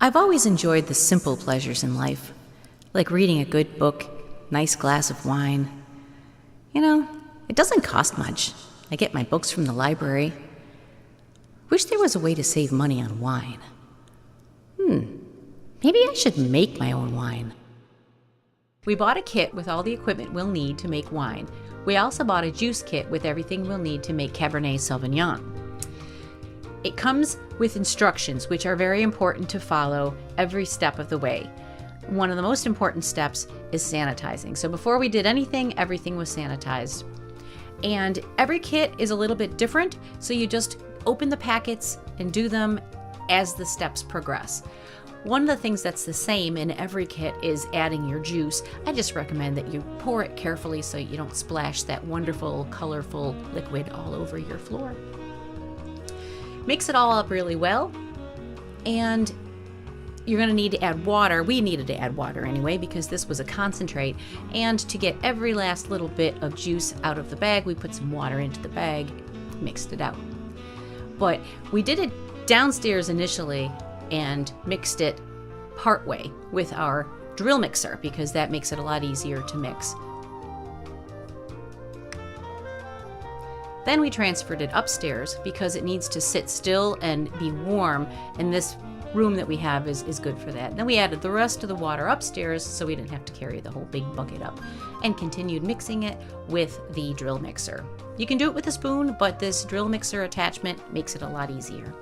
I've always enjoyed the simple pleasures in life, like reading a good book, nice glass of wine. It doesn't cost much. I get my books from the library. Wish there was a way to save money on wine. Maybe I should make my own wine. We bought a kit with all the equipment we'll need to make wine. We also bought a juice kit with everything we'll need to make Cabernet Sauvignon. It comes with instructions, which are very important to follow every step of the way. One of the most important steps is sanitizing. So before we did anything, everything was sanitized. And every kit is a little bit different, so you just open the packets and do them as the steps progress. One of the things that's the same in every kit is adding your juice. I just recommend that you pour it carefully so you don't splash that wonderful, colorful liquid all over your floor. Mix it all up really well, and you're going to need to add water. We needed to add water anyway because this was a concentrate, and to get every last little bit of juice out of the bag, we put some water into the bag, mixed it out. But we did it downstairs initially and mixed it partway with our drill mixer because that makes it a lot easier to mix. Then we transferred it upstairs because it needs to sit still and be warm, and this room that we have is good for that. Then we added the rest of the water upstairs so we didn't have to carry the whole big bucket up, and continued mixing it with the drill mixer. You can do it with a spoon, but this drill mixer attachment makes it a lot easier.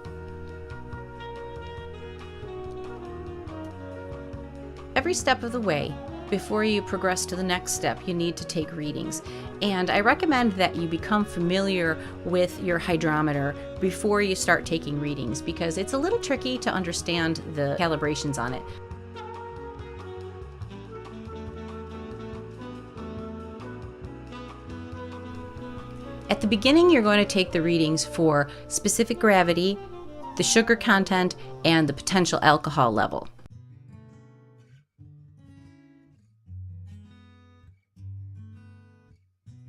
Every step of the way, before you progress to the next step, you need to take readings. And I recommend that you become familiar with your hydrometer before you start taking readings because it's a little tricky to understand the calibrations on it. At the beginning, you're going to take the readings for specific gravity, the sugar content, and the potential alcohol level.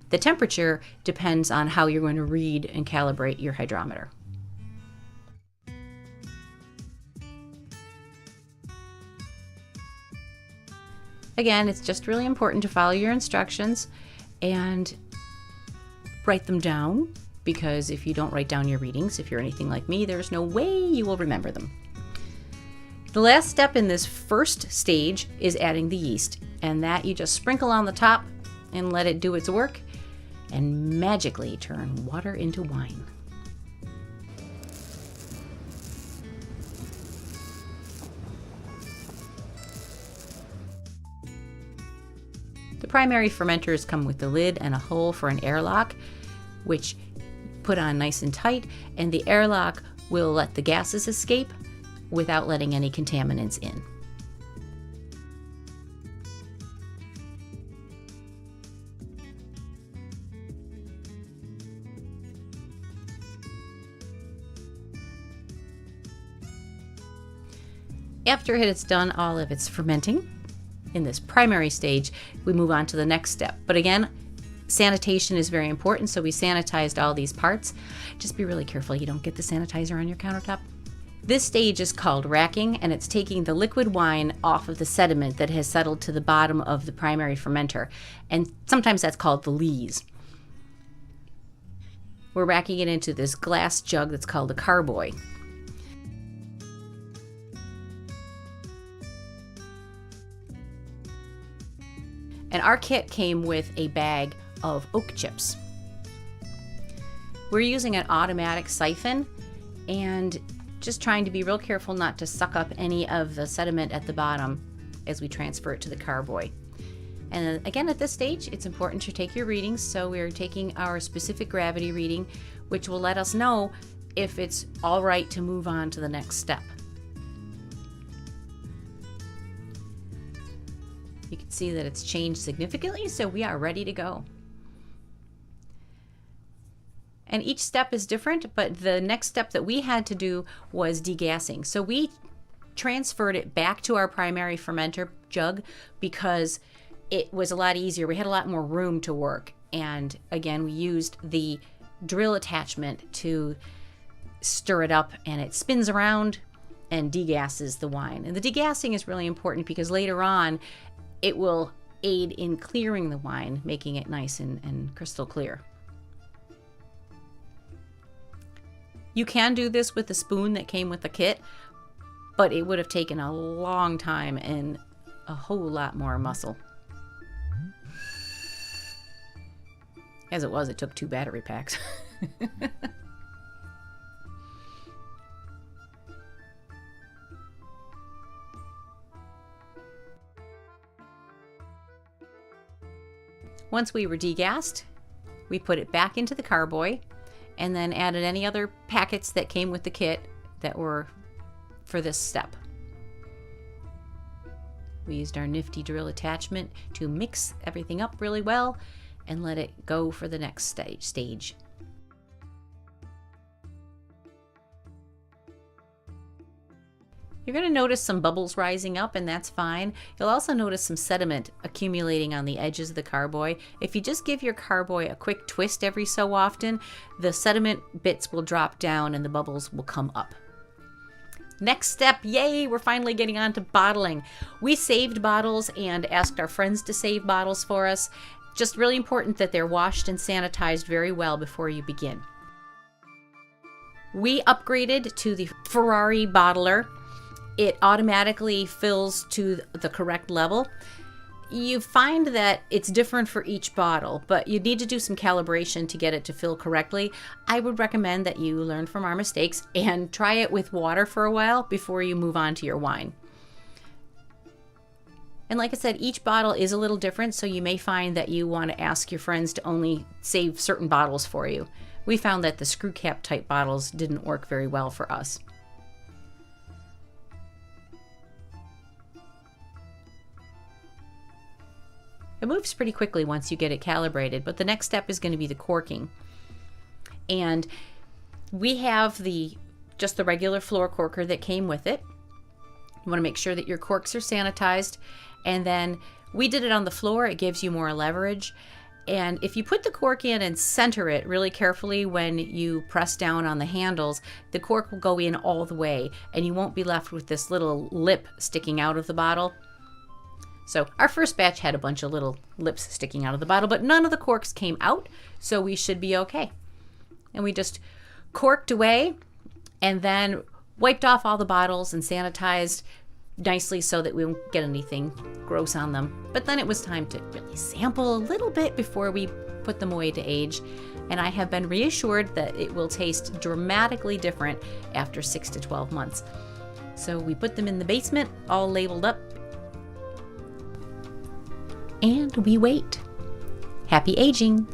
The temperature depends on how you're going to read and calibrate your hydrometer. Again, it's just really important to follow your instructions and write them down, because if you don't write down your readings, if you're anything like me, there's no way you will remember them. The last step in this first stage is adding the yeast, and that you just sprinkle on the top and let it do its work and magically turn water into wine. The primary fermenters come with the lid and a hole for an airlock, which you put on nice and tight, and the airlock will let the gases escape without letting any contaminants in. After it has done all of its fermenting in this primary stage, we move on to the next step. But again, sanitation is very important, so we sanitized all these parts. Just be really careful you don't get the sanitizer on your countertop. This stage is called racking, and it's taking the liquid wine off of the sediment that has settled to the bottom of the primary fermenter, and sometimes that's called the lees. We're racking it into this glass jug that's called a carboy. And our kit came with a bag of oak chips. We're using an automatic siphon and just trying to be real careful not to suck up any of the sediment at the bottom as we transfer it to the carboy. And again, at this stage, it's important to take your readings. So we're taking our specific gravity reading, which will let us know if it's all right to move on to the next step. You can see that it's changed significantly, so we are ready to go. And each step is different, but the next step that we had to do was degassing. So we transferred it back to our primary fermenter jug because it was a lot easier. We had a lot more room to work. And again, we used the drill attachment to stir it up, and it spins around and degasses the wine. And the degassing is really important because later on it will aid in clearing the wine, making it nice and crystal clear. You can do this with the spoon that came with the kit, but it would have taken a long time and a whole lot more muscle. As it was, it took 2 battery packs. Once we were degassed, we put it back into the carboy and then added any other packets that came with the kit that were for this step. We used our nifty drill attachment to mix everything up really well and let it go for the next stage. You're going to notice some bubbles rising up, and that's fine. You'll also notice some sediment accumulating on the edges of the carboy. If you just give your carboy a quick twist every so often, the sediment bits will drop down and the bubbles will come up. Next step, yay, we're finally getting on to bottling. We saved bottles and asked our friends to save bottles for us. Just really important that they're washed and sanitized very well before you begin. We upgraded to the Ferrari bottler. It automatically fills to the correct level. You find that it's different for each bottle, but you need to do some calibration to get it to fill correctly. I would recommend that you learn from our mistakes and try it with water for a while before you move on to your wine. And like I said, each bottle is a little different, so you may find that you want to ask your friends to only save certain bottles for you. We found that the screw cap type bottles didn't work very well for us. It moves pretty quickly once you get it calibrated, but the next step is going to be the corking. And we have just the regular floor corker that came with it. You want to make sure that your corks are sanitized, and then we did it on the floor. It gives you more leverage. And if you put the cork in and center it really carefully when you press down on the handles, the cork will go in all the way, and you won't be left with this little lip sticking out of the bottle. So our first batch had a bunch of little lips sticking out of the bottle, but none of the corks came out, so we should be okay. And we just corked away and then wiped off all the bottles and sanitized nicely so that we won't get anything gross on them. But then it was time to really sample a little bit before we put them away to age. And I have been reassured that it will taste dramatically different after 6 to 12 months. So we put them in the basement, all labeled up, and we wait. Happy aging!